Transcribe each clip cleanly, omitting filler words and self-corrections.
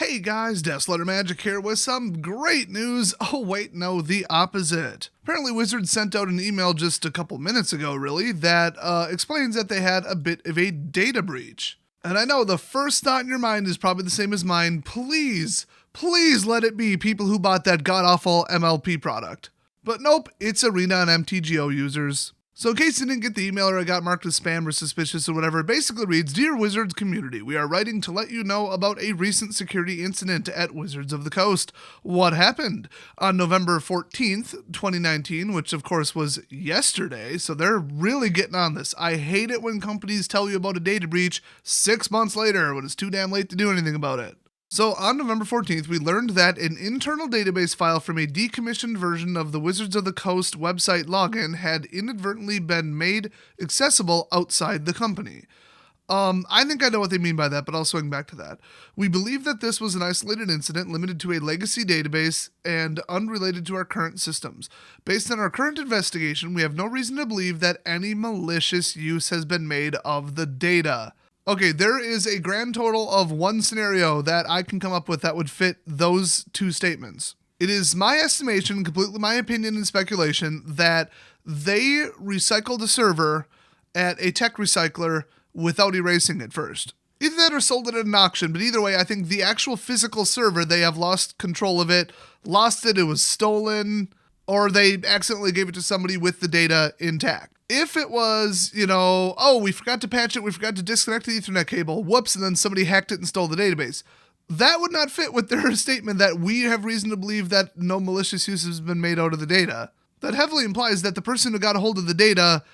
Hey guys, Letter Magic here with some great news. Oh wait, no, the opposite. Apparently Wizards sent out an email just a couple minutes ago, really, that explains that they had a bit of a data breach. And I know the first thought in your mind is probably the same as mine. Please let it be people who bought that god-awful MLP product. But nope, it's Arena and MTGO users. So in case you didn't get the email or it got marked as spam or suspicious or whatever, it basically reads, Dear Wizards community, we are writing to let you know about a recent security incident at Wizards of the Coast. What happened? On November 14th, 2019, which of course was yesterday, so they're really getting on this. I hate it when companies tell you about a data breach 6 months later when it's too damn late to do anything about it. So on November 14th, we learned that an internal database file from a decommissioned version of the Wizards of the Coast website login had inadvertently been made accessible outside the company. I think I know what they mean by that, but I'll swing back to that. We believe that this was an isolated incident limited to a legacy database and unrelated to our current systems. Based on our current investigation, we have no reason to believe that any malicious use has been made of the data. Okay, there is a grand total of one scenario that I can come up with that would fit those two statements. It is my estimation, completely my opinion and speculation, that they recycled a server at a tech recycler without erasing it first. Either that or sold it at an auction, but either way, I think the actual physical server, they have lost control of it, it was stolen, or they accidentally gave it to somebody with the data intact. If it was, we forgot to patch it, we forgot to disconnect the Ethernet cable, whoops, and then somebody hacked it and stole the database, that would not fit with their statement that we have reason to believe that no malicious use has been made out of the data. That heavily implies that the person who got a hold of the data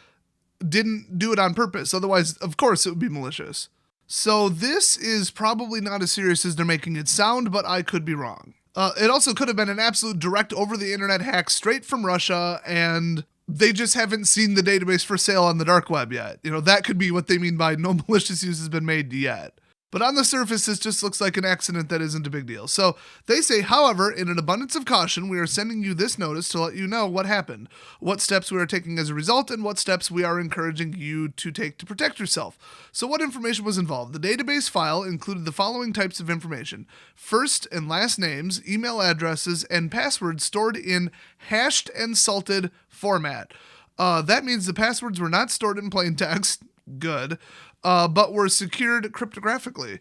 didn't do it on purpose. Otherwise, of course, it would be malicious. So this is probably not as serious as they're making it sound, but I could be wrong. It also could have been an absolute direct over-the-internet hack straight from Russia, and they just haven't seen the database for sale on the dark web yet. That could be what they mean by no malicious use has been made yet. But on the surface, this just looks like an accident that isn't a big deal. So they say, however, in an abundance of caution, we are sending you this notice to let you know what happened, what steps we are taking as a result, and what steps we are encouraging you to take to protect yourself. So what information was involved? The database file included the following types of information: first and last names, email addresses, and passwords stored in hashed and salted format. That means the passwords were not stored in plain text. Good. But were secured cryptographically.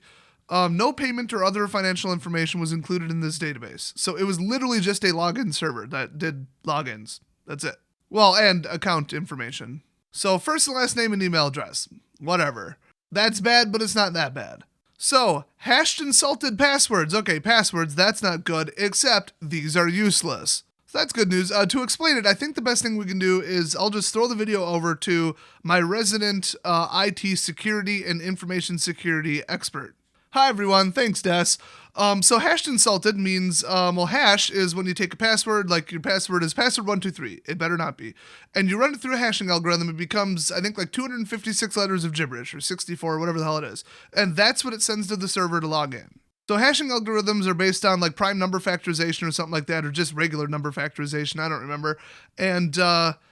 No payment or other financial information was included in this database. So it was literally just a login server that did logins. That's it. Well, and account information. So first and last name and email address. Whatever. That's bad, but it's not that bad. So, hashed and salted passwords. Okay, passwords, that's not good, except these are useless. That's good news. To explain it, I think the best thing we can do is I'll just throw the video over to my resident IT security and information security expert. Hi, everyone. Thanks, Des. So hashed and salted means, hash is when you take a password, like your password is password123. It better not be. And you run it through a hashing algorithm. It becomes, I think, like 256 letters of gibberish or 64, whatever the hell it is. And that's what it sends to the server to log in. So hashing algorithms are based on like prime number factorization or something like that, or just regular number factorization, I don't remember. And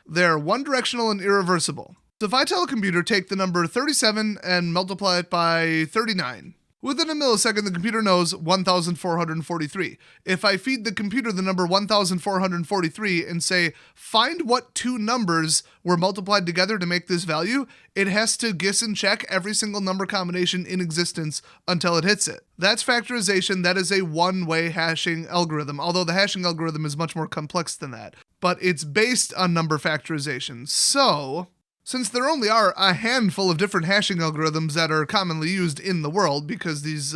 they're one directional and irreversible. So if I tell a computer take the number 37 and multiply it by 39, within a millisecond the computer knows 1,443. If I feed the computer the number 1,443 and say, find what two numbers were multiplied together to make this value, it has to guess and check every single number combination in existence until it hits it. That's factorization. That is a one-way hashing algorithm, although the hashing algorithm is much more complex than that. But it's based on number factorization. So, since there only are a handful of different hashing algorithms that are commonly used in the world, because these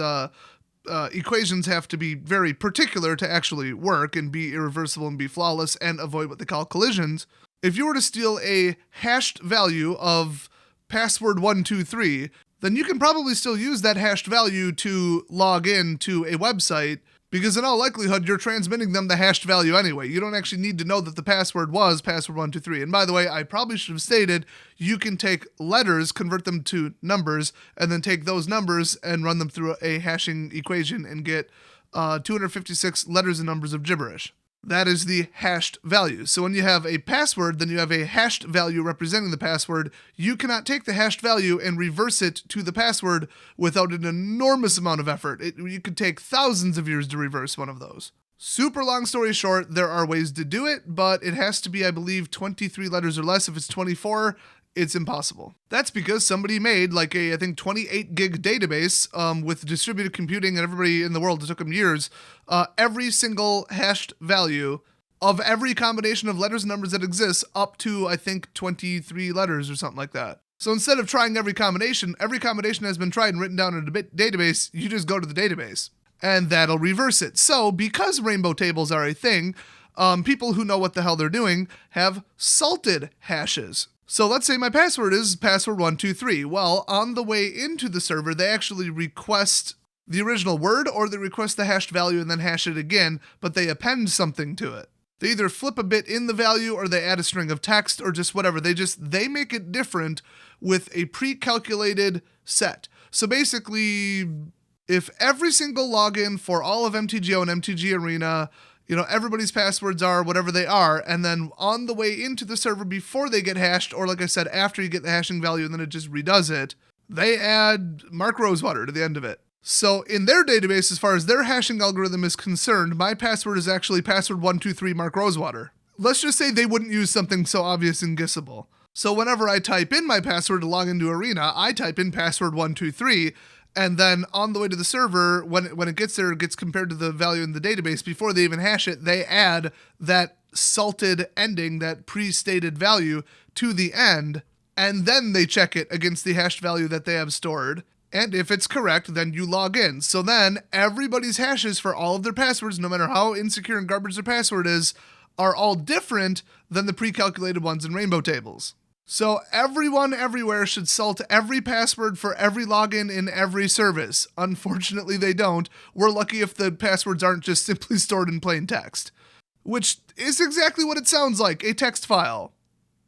equations have to be very particular to actually work and be irreversible and be flawless and avoid what they call collisions, if you were to steal a hashed value of password 123, then you can probably still use that hashed value to log in to a website, because in all likelihood, you're transmitting them the hashed value anyway. You don't actually need to know that the password was password123. And by the way, I probably should have stated, you can take letters, convert them to numbers, and then take those numbers and run them through a hashing equation and get 256 letters and numbers of gibberish. That is the hashed value. So when you have a password, then you have a hashed value representing the password. You cannot take the hashed value and reverse it to the password without an enormous amount of effort. You could take thousands of years to reverse one of those. Super long story short, there are ways to do it, but it has to be, I believe, 23 letters or less. If it's 24, it's impossible. That's because somebody made like a, I think, 28 gig database with distributed computing and everybody in the world. It took them years. Every single hashed value of every combination of letters and numbers that exists up to, I think, 23 letters or something like that. So instead of trying every combination has been tried and written down in a database. You just go to the database and that'll reverse it. So because rainbow tables are a thing, people who know what the hell they're doing have salted hashes. So let's say my password is password123. Well, on the way into the server, they actually request the original word or they request the hashed value and then hash it again, but they append something to it. They either flip a bit in the value or they add a string of text or just whatever. They make it different with a pre-calculated set. So basically, if every single login for all of MTGO and MTG Arena, everybody's passwords are whatever they are, and then on the way into the server before they get hashed, or like I said, after you get the hashing value and then it just redoes it, they add Mark Rosewater to the end of it. So in their database, as far as their hashing algorithm is concerned, my password is actually password123 Mark Rosewater. Let's just say they wouldn't use something so obvious and guessable. So whenever I type in my password to log into Arena, I type in password123, and then on the way to the server, when it gets there, it gets compared to the value in the database. Before they even hash it, they add that salted ending, that pre-stated value to the end, and then they check it against the hashed value that they have stored. And if it's correct, then you log in. So then everybody's hashes for all of their passwords, no matter how insecure and garbage their password is, are all different than the pre-calculated ones in rainbow tables. So everyone everywhere should salt every password for every login in every service. Unfortunately, they don't. We're lucky if the passwords aren't just simply stored in plain text, which is exactly what it sounds like, a text file.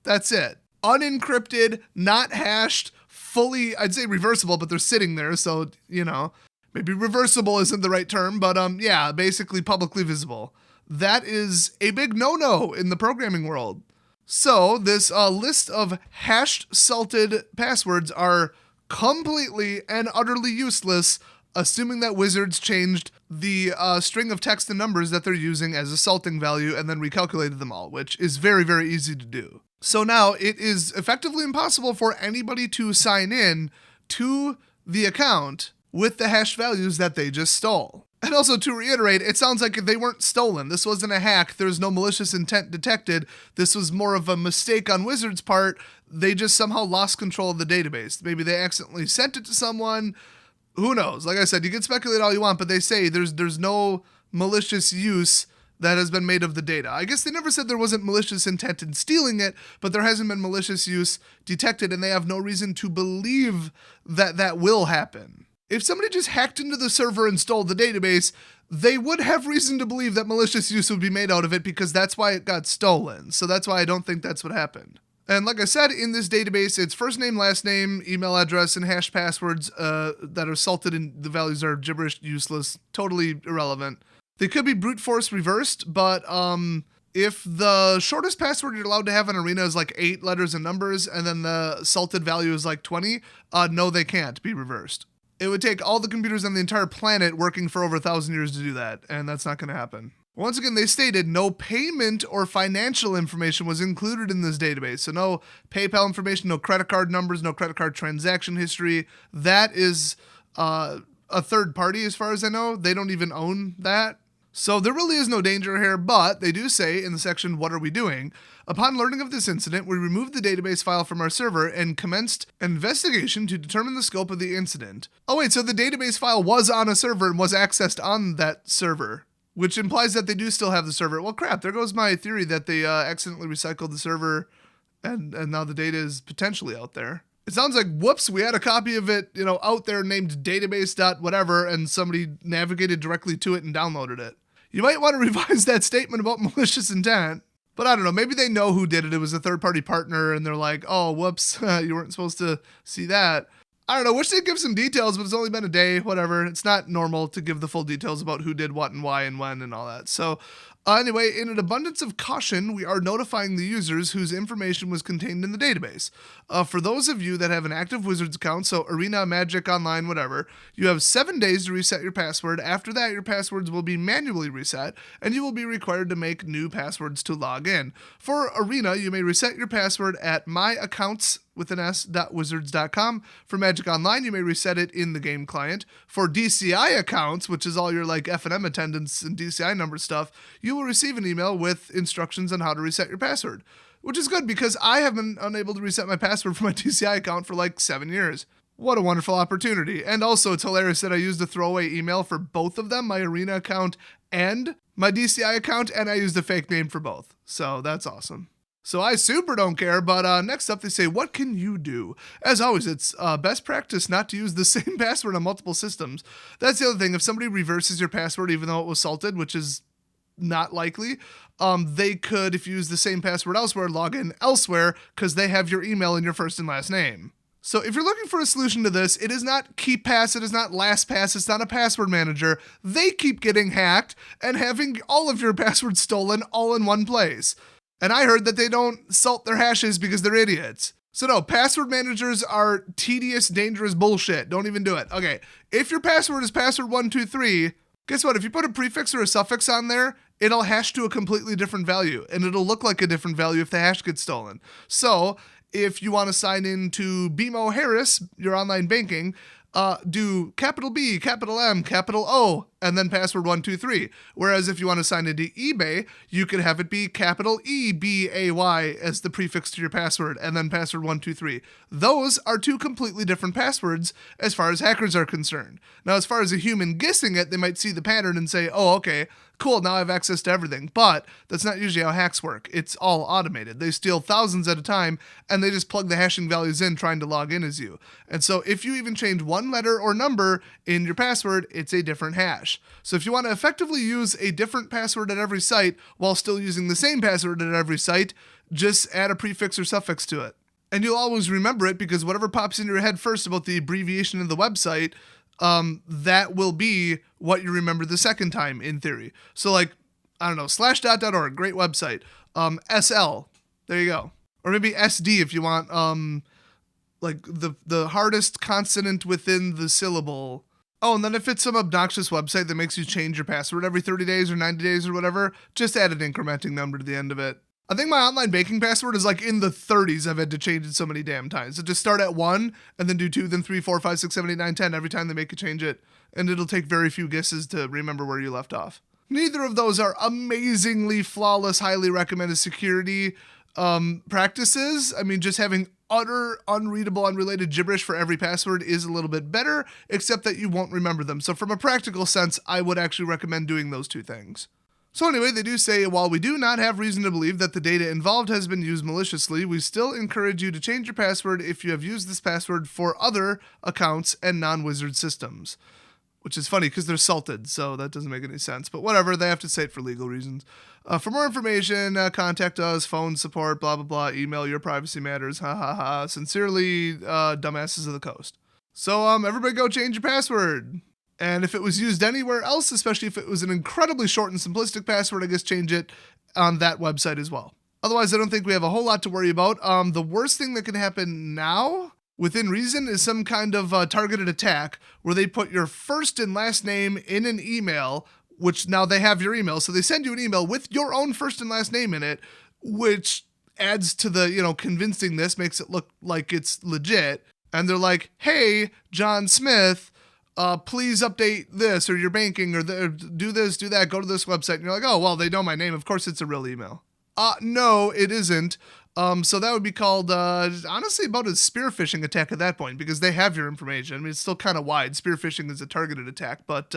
That's it. Unencrypted, not hashed, fully, I'd say reversible, but they're sitting there, so, maybe reversible isn't the right term, but yeah, basically publicly visible. That is a big no-no in the programming world. So this list of hashed salted passwords are completely and utterly useless, assuming that Wizards changed the string of text and numbers that they're using as a salting value and then recalculated them all, which is very, very easy to do. So now it is effectively impossible for anybody to sign in to the account with the hashed values that they just stole. And also, to reiterate, it sounds like they weren't stolen. This wasn't a hack. There's no malicious intent detected. This was more of a mistake on Wizards' part. They just somehow lost control of the database. Maybe they accidentally sent it to someone. Who knows? Like I said, you can speculate all you want, but they say there's no malicious use that has been made of the data. I guess they never said there wasn't malicious intent in stealing it, but there hasn't been malicious use detected, and they have no reason to believe that that will happen. If somebody just hacked into the server and stole the database, they would have reason to believe that malicious use would be made out of it because that's why it got stolen. So that's why I don't think that's what happened. And like I said, in this database, it's first name, last name, email address, and hashed passwords that are salted and the values are gibberish, useless, totally irrelevant. They could be brute force reversed, but if the shortest password you're allowed to have in Arena is like 8 letters and numbers, and then the salted value is like 20, no, they can't be reversed. It would take all the computers on the entire planet working for over 1,000 years to do that, and that's not going to happen. Once again, they stated no payment or financial information was included in this database. So no PayPal information, no credit card numbers, no credit card transaction history. That is a third party as far as I know. They don't even own that. So there really is no danger here, but they do say in the section, what are we doing? Upon learning of this incident, we removed the database file from our server and commenced an investigation to determine the scope of the incident. Oh wait, so the database file was on a server and was accessed on that server, which implies that they do still have the server. Well, crap, there goes my theory that they accidentally recycled the server and now the data is potentially out there. It sounds like, whoops, we had a copy of it, out there named database.whatever, and somebody navigated directly to it and downloaded it. You might want to revise that statement about malicious intent, but I don't know, maybe they know who did it. It was a third-party partner, and they're like, oh, whoops, you weren't supposed to see that. I don't know, wish they'd give some details, but it's only been a day, whatever. It's not normal to give the full details about who did what and why and when and all that. So anyway, in an abundance of caution, we are notifying the users whose information was contained in the database. For those of you that have an active Wizards account, so Arena, Magic, Online, whatever, you have 7 days to reset your password. After that, your passwords will be manually reset, and you will be required to make new passwords to log in. For Arena, you may reset your password at myaccounts.wizards.com. For Magic Online, you may reset it in the game client. For DCI accounts, which is all your like F&M attendance and DCI number stuff, you will receive an email with instructions on how to reset your password, which is good because I have been unable to reset my password for my DCI account for like 7 years. What a wonderful opportunity. And also, it's hilarious that I used a throwaway email for both of them, my Arena account and my DCI account, and I used a fake name for both. So that's awesome. So I super don't care, but next up they say, what can you do? As always, it's best practice not to use the same password on multiple systems. That's the other thing. If somebody reverses your password, even though it was salted, which is not likely, they could, if you use the same password elsewhere, log in elsewhere because they have your email and your first and last name. So if you're looking for a solution to this, it is not KeepPass, it is not LastPass, it's not a password manager. They keep getting hacked and having all of your passwords stolen all in one place. And I heard that they don't salt their hashes because they're idiots. So no, password managers are tedious, dangerous bullshit. Don't even do it. Okay, if your password is password123, guess what? If you put a prefix or a suffix on there, it'll hash to a completely different value. And it'll look like a different value if the hash gets stolen. So if you want to sign into BMO Harris, your online banking, do capital B, capital M, capital O, and then password 123. Whereas if you want to sign into eBay, you could have it be capital EBAY as the prefix to your password, and then password 123. Those are two completely different passwords as far as hackers are concerned. Now, as far as a human guessing it, they might see the pattern and say, oh, okay, cool, now I have access to everything. But that's not usually how hacks work. It's all automated. They steal thousands at a time, and they just plug the hashing values in trying to log in as you. And so if you even change one letter or number in your password, it's a different hash. So if you want to effectively use a different password at every site while still using the same password at every site, just add a prefix or suffix to it. And you'll always remember it because whatever pops into your head first about the abbreviation of the website, that will be what you remember the second time in theory. So like, I don't know, /.org, great website. SL, there you go. Or maybe SD if you want, like the hardest consonant within the syllable. Oh, and then if it's some obnoxious website that makes you change your password every 30 days or 90 days or whatever, just add an incrementing number to the end of it. I think my online banking password is like in the 30s. I've had to change it so many damn times. So just start at 1 and then do 2, then 3, 4, 5, 6, 7, 8, 9, 10 every time they make you change it. And it'll take very few guesses to remember where you left off. Neither of those are amazingly flawless, highly recommended security practices. I mean, just having utter, unreadable, unrelated gibberish for every password is a little bit better, except that you won't remember them. So from a practical sense, I would actually recommend doing those two things. So anyway, they do say, while we do not have reason to believe that the data involved has been used maliciously, we still encourage you to change your password if you have used this password for other accounts and non-Wizard systems. Which is funny because they're salted, so that doesn't make any sense. But whatever, they have to say it for legal reasons. For more information, contact us, phone support, blah, blah, blah, email your privacy matters, ha, ha, ha. Sincerely, dumbasses of the coast. So everybody go change your password. And if it was used anywhere else, especially if it was an incredibly short and simplistic password, I guess change it on that website as well. Otherwise, I don't think we have a whole lot to worry about. The worst thing that can happen now, within reason, is some kind of targeted attack where they put your first and last name in an email, which now they have your email. So they send you an email with your own first and last name in it, which adds to the, convincingness, makes it look like it's legit. And they're like, hey, John Smith, please update this or your banking or do this, do that, go to this website. And you're like, oh, well, they know my name. Of course it's a real email. No, it isn't. So that would be called, honestly, about a spear phishing attack at that point because they have your information. I mean, it's still kind of wide. Spear phishing is a targeted attack, but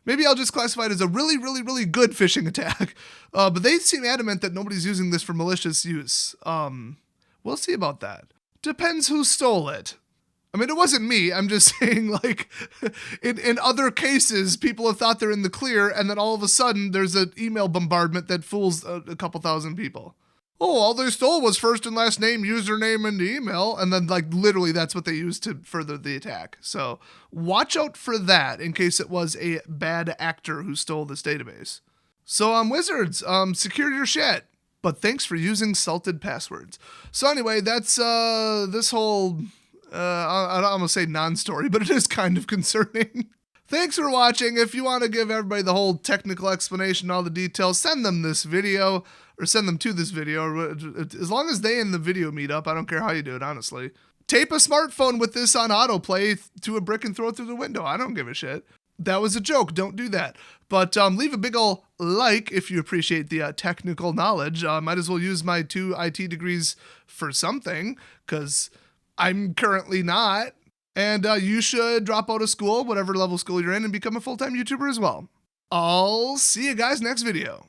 maybe I'll just classify it as a really, really, really good phishing attack. But they seem adamant that nobody's using this for malicious use. We'll see about that. Depends who stole it. I mean, it wasn't me. I'm just saying, like, in other cases, people have thought they're in the clear, and then all of a sudden, there's an email bombardment that fools a couple thousand people. Oh, all they stole was first and last name, username, and email. And then, like, literally, that's what they used to further the attack. So watch out for that in case it was a bad actor who stole this database. So, Wizards, secure your shit. But thanks for using salted passwords. So anyway, that's this whole, I don't want to say non-story, but it is kind of concerning. Thanks for watching. If you want to give everybody the whole technical explanation, all the details, send them this video, or send them to this video. As long as they in the video meetup, I don't care how you do it, honestly. Tape a smartphone with this on autoplay to a brick and throw it through the window. I don't give a shit. That was a joke. Don't do that. But leave a big ol' like if you appreciate the technical knowledge. Might as well use my 2 IT degrees for something, because I'm currently not. And you should drop out of school, whatever level school you're in, and become a full-time YouTuber as well. I'll see you guys next video.